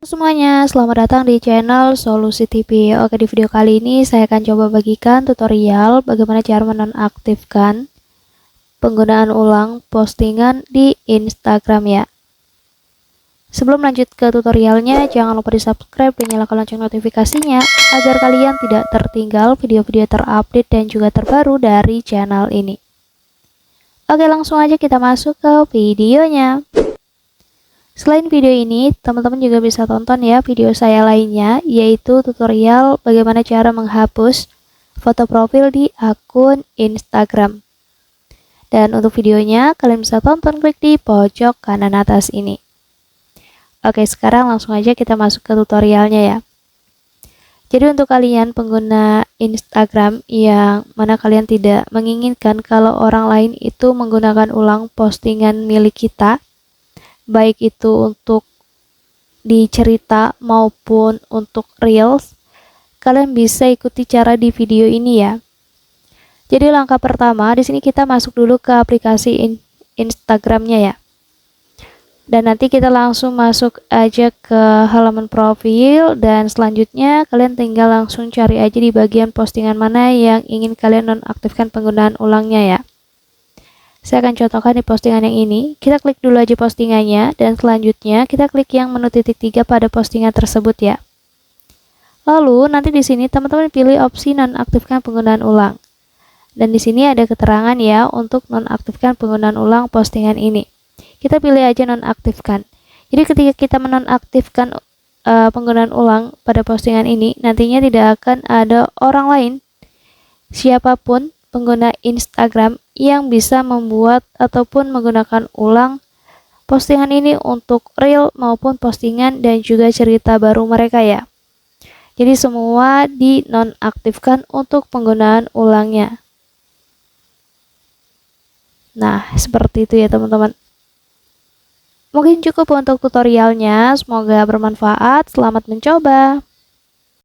Semuanya, selamat datang di channel Solusi TV. Oke, di video kali ini saya akan coba bagikan tutorial bagaimana cara menonaktifkan penggunaan ulang postingan di Instagram ya. Sebelum lanjut ke tutorialnya, jangan lupa di subscribe dan nyalakan lonceng notifikasinya agar kalian tidak tertinggal video-video terupdate dan juga terbaru dari channel ini. Oke, langsung aja kita masuk ke videonya. Selain video ini, teman-teman juga bisa tonton ya video saya lainnya, yaitu tutorial bagaimana cara menghapus foto profil di akun Instagram. Dan untuk videonya, kalian bisa tonton klik di pojok kanan atas ini. Oke, sekarang langsung aja kita masuk ke tutorialnya ya. Jadi untuk kalian pengguna Instagram yang mana kalian tidak menginginkan kalau orang lain itu menggunakan ulang postingan milik kita, baik itu untuk di cerita maupun untuk reels, kalian bisa ikuti cara di video ini ya. Jadi langkah pertama di sini kita masuk dulu ke aplikasi Instagramnya ya. Dan nanti kita langsung masuk aja ke halaman profil dan selanjutnya kalian tinggal langsung cari aja di bagian postingan mana yang ingin kalian nonaktifkan penggunaan ulangnya ya. Saya akan contohkan di postingan yang ini. Kita klik dulu aja postingannya dan selanjutnya kita klik yang menu titik 3 pada postingan tersebut ya. Lalu nanti di sini teman-teman pilih opsi nonaktifkan penggunaan ulang. Dan di sini ada keterangan ya untuk nonaktifkan penggunaan ulang postingan ini. Kita pilih aja nonaktifkan. Jadi ketika kita menonaktifkan penggunaan ulang pada postingan ini, nantinya tidak akan ada orang lain siapapun pengguna Instagram yang bisa membuat ataupun menggunakan ulang postingan ini untuk reel maupun postingan dan juga cerita baru mereka ya. Jadi semua dinonaktifkan untuk penggunaan ulangnya. Nah, seperti itu ya teman-teman. Mungkin cukup untuk tutorialnya, semoga bermanfaat, selamat mencoba.